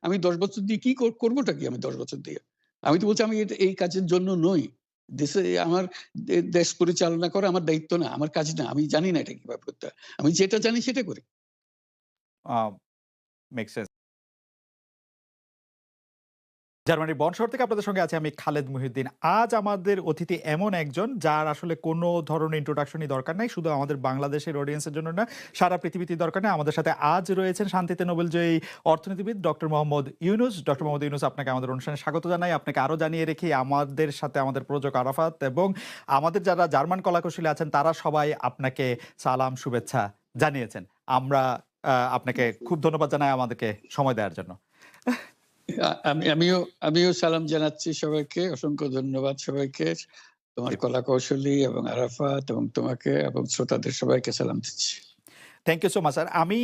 আমি ১০ বছর দিয়ে কি করবোটা কি আমি ১০ বছর দিয়ে? আমি তো বলছি আমি এই কাজের জন্য নই। দেশে আমার দেশ পরিচালনা করা আমার দায়িত্ব না, আমার কাজ না। আমি জানি না এটা কিভাবে করতে হয়। আমি যেটা জানি সেটা করি। আ মেক সেন্স। জার্মানির বন শহর থেকে আপনাদের সঙ্গে আছি আমি খালেদ মহিউদ্দিন। আজ আমাদের অতিথি এমন একজন যার আসলে কোনো ধরনের ইন্ট্রোডাকশনই দরকার নাই। শুধু আমাদের বাংলাদেশের অডিয়েন্সের জন্য না, সারা পৃথিবীতেই দরকার নাই। আমাদের সাথে আজ রয়েছেন শান্তিতে নোবেলজয়ী অর্থনীতিবিদ ডক্টর মোহাম্মদ ইউনুস। ডক্টর মোহাম্মদ ইউনুস, আপনাকে আমাদের অনুষ্ঠানে স্বাগত জানাই। আপনাকে আরো জানিয়ে রেখি আমাদের সাথে আমাদের প্রযোজক আরাফাত এবং আমাদের যারা জার্মান কলাকুশলী আছেন তারা সবাই আপনাকে সালাম শুভেচ্ছা জানিয়েছেন। আমরা আপনাকে খুব ধন্যবাদ জানাই আমাদেরকে সময় দেওয়ার জন্য। আমিও সালাম জানাচ্ছি সবাইকে। অসংখ্য ধন্যবাদ সবাইকে। তোমার জি। কলা কৌশলী এবং আরাফাত এবং তোমাকে এবং শ্রোতাদের সবাইকে সালাম দিচ্ছি। Thank you so much sir. আমি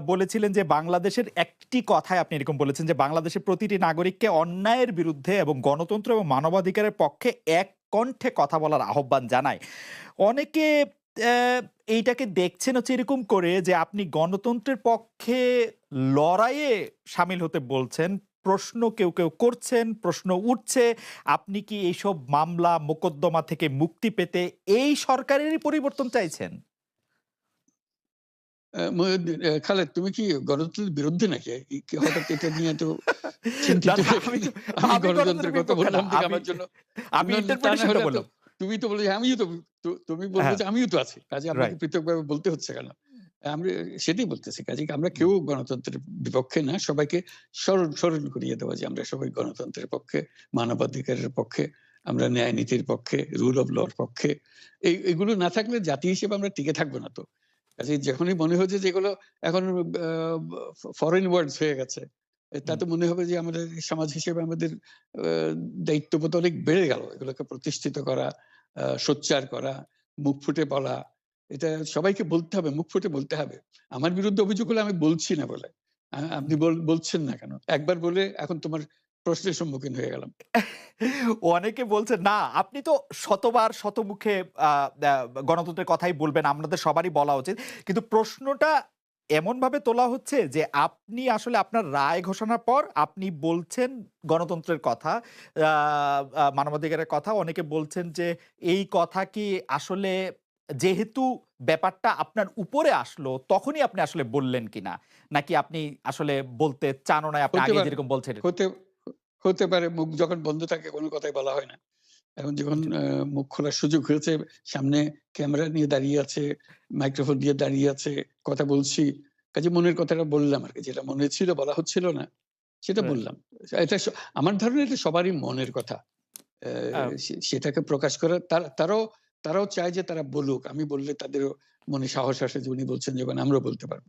বলেছিলেন যে বাংলাদেশের একটি কথায় আপনি এরকম বলেছেন যে বাংলাদেশের প্রতিটি নাগরিককে অন্যায়ের বিরুদ্ধে এবং গণতন্ত্র এবং মানবাধিকারের পক্ষে এক কণ্ঠে কথা বলার আহ্বান জানায়। অনেকে অ্যা এইটাকে দেখছেন হচ্ছে এরকম করে যে আপনি গণতন্ত্রের পক্ষে লড়াইয়ে শামিল হতে বলছেন। প্রশ্ন কেউ করছেন, প্রশ্ন উঠছে, আপনি কি এইসব মামলা মোকদ্দমা থেকে মুক্তি পেতে এই সরকারেরই পরিবর্তন চাইছেন? মহিউদ্দিন খালেদ তুমি কি গণতন্ত্রের বিরুদ্ধে নাকি? কি হঠাৎ এটা নিয়ে এত না, চিন্তিত না, হয়ে আমি গেলে? তো আমি আমি গণতন্ত্রের গণতন্ত্রের কথা বিপক্ষে না। বললাম দেখে আমি আমার জন্য আমি তা না ইন্টারপ্রিটেশন হলে টা তো বললাম। তুমি তো বলে যে আমিও তো তুমি বলবে হ্যাঁ, যে আমিও তো আছি। কাজে আপনাকে রাইট। পৃথকভাবে বলতে হচ্ছে কেন? আমি সেটাই বলতেছি। কাজেই আমরা কেউ গণতন্ত্রের বিপক্ষে না। সবাইকে স্মরণ করিয়ে দেওয়া যে আমরা সবাই গণতন্ত্রের পক্ষে, মানবাধিকারের পক্ষে, আমরা ন্যায় নীতির পক্ষে, রুল অফ ল এর পক্ষে। এগুলো না থাকলে জাতি হিসেবে আমরা টিকে থাকবো না তো। কাজেই যখনই মনে হচ্ছে যে এগুলো এখন আ ফরেন ওয়ার্ডস হয়ে গেছে। হুম। তাতে মনে হবে যে আমাদের সমাজ হিসেবে আমাদের আ দায়িত্ববোধ অনেক বেড়ে গেল। এগুলোকে প্রতিষ্ঠিত করা, সোচ্চার করা, মুখ ফুটে বলা। এটা সবাইকে বলতে হবে, মুখ ফুটে বলতে হবে। আমার বিরুদ্ধে অভিযোগ হলে আমি বলছি না বলে। আপনি বলছেন না কেন? একবার বলে এখন তোমার প্রশ্নের সম্মুখীন হয়ে গেলাম। অনেকে বলছেন, "না, আপনি তো শতবার শতমুখে আ দ্যা গণতন্ত্রের কথাই বলবেন। আপনাদের সবারই বলা উচিত।" কিন্তু প্রশ্নটা এমনভাবে তোলা হচ্ছে যে আপনি আসলে আপনার রায় ঘোষণার পর আপনি বলছেন গণতন্ত্রের কথা, আ আ মানবাধিকারের কথা। অনেকে বলছেন যে এই কথা কি আসলে যেহেতু ব্যাপারটা আপনার উপরে আসলো, তখনই আপনি আসলে বললেন কিনা? নাকি আপনি আসলে বলতে চানও নাই, আপনি হতে আগেই পারে যেরকম বলছেন হতে হতে পারে মুখ যখন বন্ধ থাকে কোন কথাই বলা হয় না। এখন যখন মুখ খোলার সুযোগ হয়েছে, সামনে ক্যামেরা নিয়ে দাঁড়িয়ে আছে, মাইক্রোফোন দিয়ে দাঁড়িয়ে আছে, কথা বলছি। কাজে মনের কথাটা বললাম আরকি। যেটা মনে ছিল বলা হচ্ছিল না, সেটা রাইট। বললাম। এটা আমার ধারণা এটা সবারই মনের কথা। আ সেটাকে প্রকাশ করা তারাও চায় যে তারা বলুক। আমি বললে তাদেরও মনে সাহস আসে যে উনি বলছেন যখন আমরাও বলতে পারব।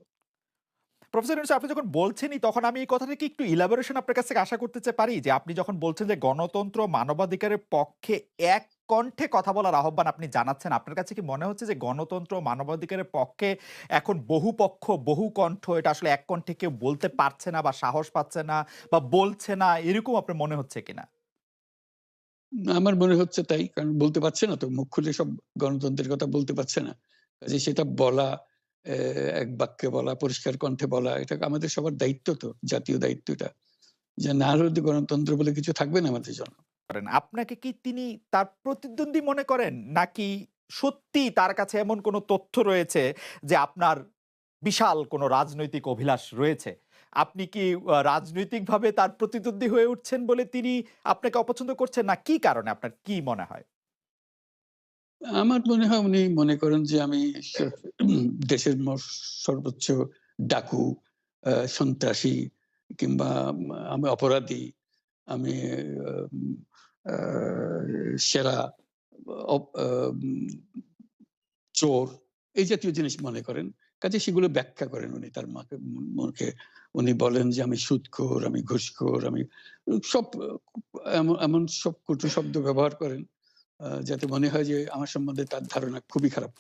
প্রফেসর ইউনূস, আপনি যখন বলছেনই তখন আমি এই কথাটাকে একটু ইলাবোরেশন আপনার কাছ থেকে আশা করতে পারি যে আপনি যখন বলছেন যে গণতন্ত্র মানবাধিকারের পক্ষে এক কণ্ঠে কথা বলার আহ্বান আপনি জানাচ্ছেন, আপনার কাছে কি মনে হচ্ছে যে গণতন্ত্র মানবাধিকারের পক্ষে এখন বহু পক্ষ বহু কণ্ঠ এটা আসলে এক কণ্ঠে কেউ বলতে পারছে না বা সাহস পাচ্ছে না বা বলছে না, এরকম আপনার মনে হচ্ছে কিনা? আমার মনে হচ্ছে তাই। কারণ বলতে পারছে না তো। মুখ খুলে সব গণতন্ত্রের কথা বলতে পারছে না। কাজেই সেটা বলা, এক বাক্যে বলা, পরিষ্কার কণ্ঠে বলা এটা আমাদের সবার দায়িত্ব তো, জাতীয় দায়িত্ব এটা। যে না হলে তো গণতন্ত্র বলে কিছু থাকবে না আমাদের জন্য। করেন। আপনাকে কি তিনি তার প্রতিদ্বন্দ্বী মনে করেন? নাকি সত্যিই তার কাছে এমন কোনো তথ্য রয়েছে যে আপনার বিশাল কোনো রাজনৈতিক অভিলাষ রয়েছে? আপনি কি রাজনৈতিকভাবে তার প্রতিদ্বন্দ্বী হয়ে উঠছেন বলে তিনি আপনাকে অপছন্দ করছেন? না কি কারণে আপনার কি মনে হয়? আমার মনে হয় উনি মনে করেন যে আমি স দেশের সর্বোচ্চ ডাকু, সন্ত্রাসী কিংবা আমি অপরাধী। আমি আম আ সেরা অপ আম চোর এই জাতীয় জিনিস মনে করেন। কাজেই সেগুলো ব্যাখ্যা করেন উনি তার মুখে। উনি বলেন যে আমি সুদখোর, আমি ঘুষখোর, আমি সব এমন সব কটু শব্দ ব্যবহার করেন যাতে মনে হয় যে আমার সম্বন্ধে তার ধারণা খুবই খারাপ।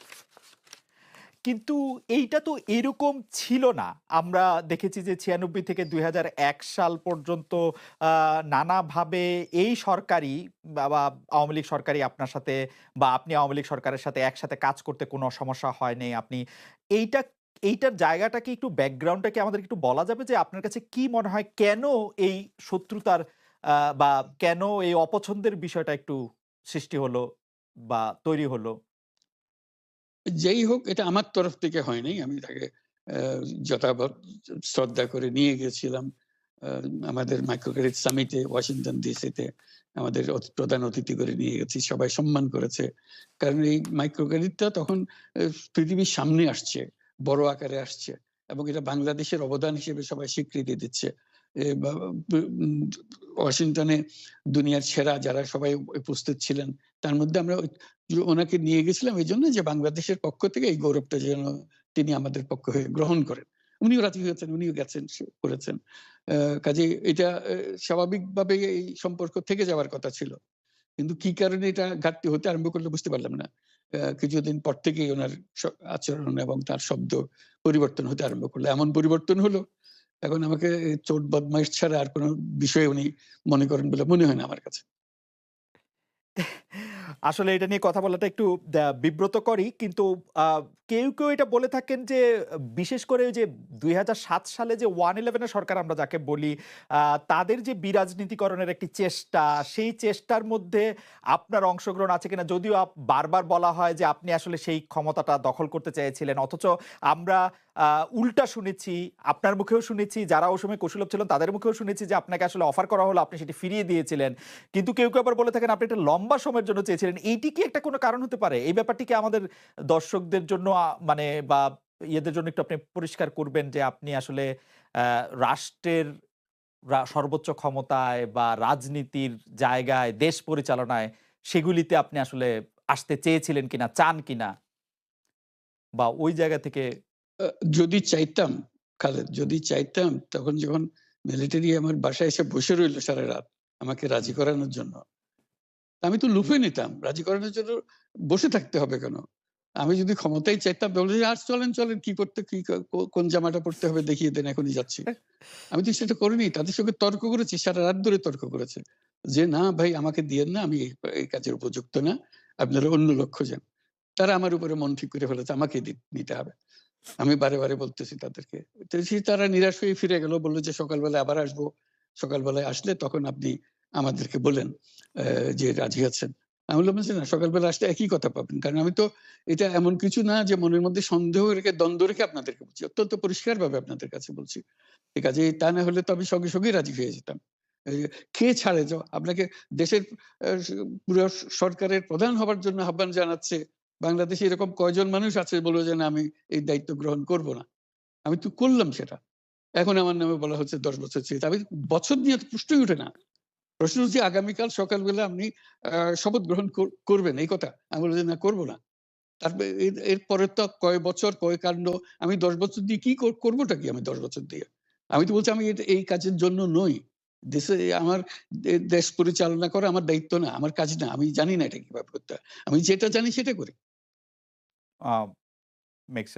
কিন্তু এইটা তো এরকম ছিল না। আমরা দেখেছি যে ৯৬ থেকে ২০০১ সাল পর্যন্ত আ নানাভাবে এই সরকারই বা আওয়ামী লীগ সরকারই আপনার সাথে বা আপনি আওয়ামী লীগ সরকারের সাথে একসাথে কাজ করতে কোনো সমস্যা হয়নি। আপনি এইটা এইটার জায়গাটাকে একটু ব্যাকগ্রাউন্ডটাকে আমাদের একটু বলা যাবে যে আপনার কাছে কি মনে হয় কেন এই শত্রুতার বা কেন এই অপছন্দের বিষয়টা একটু সৃষ্টি হলো বা তৈরি হলো? যেই হোক এটা আমার তরফ থেকে হয় নাই। আমি তাকে আ যথাযথ শ্রদ্ধা করে নিয়ে গেছিলাম। আ আমাদের মাইক্রো ক্রেডিট সামিটে ওয়াশিংটন ডিসিতে আমাদের প্রধান অতিথি করে নিয়ে গেছি। সবাই সম্মান করেছে। কারণ এই মাইক্রো ক্রেডিটটা তখন এ পৃথিবীর সামনে আসছে, বড় আকারে আসছে এবং এটা বাংলাদেশের অবদান হিসেবে সবাই স্বীকৃতি দিচ্ছে। এ বা ব উম ওয়াশিংটনে দুনিয়ার সেরা যারা সবাই উপস্থিত ছিলেন, তার মধ্যে আমরা ওনাকে নিয়ে গেছিলাম এইজন্য যে বাংলাদেশের পক্ষ থেকে এই গৌরবটা যেন তিনি আমাদের পক্ষ হয়ে গ্রহণ করেন। উনিও রাজি হয়েছেন, উনিও গেছেন, করেছেন। কাজেই এটা স্বাভাবিকভাবে এই সম্পর্ক থেকে যাওয়ার কথা ছিল। কিন্তু কি কারণে এটা ঘাটতি হতে আরম্ভ করলো বুঝতে পারলাম না। কিছুদিন পর থেকেই উনার আচরণ এবং তার শব্দ পরিবর্তন হতে আরম্ভ করলো। এমন পরিবর্তন হলো, এখন আমাকে চোট বদমাইশ ছাড়া আর কোন বিষয় উনি মনে করেন বলে মনে হয় না আমার কাছে। আসলে এটা নিয়ে কথা বলাটা একটু বিব্রতকরই। কিন্তু আ কেউ এটা বলে থাকেন যে বিশেষ করে ওই যে ২০০৭ সালে যে 111 এর সরকার আমরা যাকে বলি, আ তাদের যে বিরাজনীতিকরণের একটি চেষ্টা, সেই চেষ্টার মধ্যে আপনার অংশগ্রহণ আছে কিনা? যদিও বারবার বলা হয় যে আপনি আসলে সেই ক্ষমতাটা দখল করতে চেয়েছিলেন। অথচ আমরা আ উল্টা শুনেছি, আপনার মুখেও শুনেছি, যারা ওই সময় কুশীলব ছিলেন তাদের মুখেও শুনেছি যে আপনাকে আসলে অফার করা হলো, আপনি সেটি ফিরিয়ে দিয়েছিলেন। কিন্তু কেউ আবার বলে থাকেন আপনি একটা লম্বা সময়ের জন্য চেয়েছিলেন। এইটি কি একটা কোনো কারণ হতে পারে? এই ব্যাপারটি কি আমাদের দর্শকদের জন্য মানে বা ইয়েদের জন্য একটু আপনি পরিষ্কার করবেন যে আপনি আসলে আ রাষ্ট্রের সর্বোচ্চ ক্ষমতায় বা রাজনীতির জায়গায়, দেশ পরিচালনায় সেগুলিতে আপনি আসলে আসতে চেয়েছিলেন কিনা, চান কিনা? বা ওই জায়গা থেকে আ যদি চাইতাম, খালেদ যদি চাইতাম তখন যখন মিলিটারি আমার বাসায় এসে বসে রইল সারারাত আমাকে রাজি হুম। করানোর জন্য। আমি তো লুফে নিতাম। রাজি করানোর জন্য বসে থাকতে হবে কেন? আমি যদি ক্ষমতায় চাইতাম বলে যে, চলেন কি করতে কি কোন জামাটা পড়তে হবে দেখিয়ে দেন এখনই যাচ্ছি।" আমি তো সেটা করিনি। তাদের সঙ্গে তর্ক করেছি, সারারাত ধরে তর্ক করেছি। যে, "না ভাই আমাকে দিয়েন না। আমি এই কাজের উপযুক্ত না। আপনারা অন্য লোক খোঁজেন।" তারা আমার উপরে মন ঠিক করে ফেলেছে আমাকেই নিতে হবে। আমি বারে বলতেছি তাদেরকে। তো তারা নিরাশ হয়ে ফিরে গেল। বলল যে, "সকালবেলায় আবার আসবো। সকালবেলায় আসলে তখন আপনি আমাদেরকে বলেন যে রাজি আছেন।" আমি বললাম যে, "না সকালবেলা আসলে একই কথা পাবেন। কারণ আমি তো এটা এমন কিছু না যে মনের মধ্যে সন্দেহ রেখে দ্বন্দ্ব রেখে আপনাদেরকে বলছি। অত্যন্ত পরিষ্কারভাবে আপনাদের কাছে বলছি। কাজেই তা না হলে তো আমি সঙ্গেই রাজি হয়ে যেতাম।" এই যে কে ছাড়ে আপনাকে দেশের আ স পুরো সরকারের প্রধান হবার জন্য আহ্বান জানাচ্ছে। বাংলাদেশে এরকম কয়জন মানুষ আছে বলবে যে, "না আমি এই দায়িত্ব গ্রহণ করব না।" আমি তো করলাম সেটা। এখন আমার নামে বলা হচ্ছে ১০ বছর চেয়ে। আমি বছর নিয়ে তো প্রশ্নই ওঠে না। প্রশ্ন হচ্ছে আগামীকাল সকালবেলা আপনি শপথ গ্রহণ করবেন এই কথা। আমি বললাম যে, "না করব না।" তারপরে এরপরে তো কয় বছর, কয় কাণ্ড। আমি ১০ বছর দিয়ে কি করবোটা কি আমি ১০ বছর দিয়ে? আমি তো বলছি আমি এই কাজের জন্য নই। দেশে আমার দেশ পরিচালনা করা আমার দায়িত্ব না, আমার কাজ না। আমি জানি না এটা কিভাবে করতে হয়। আমি যেটা জানি সেটা করি। আ মেক সেন্স।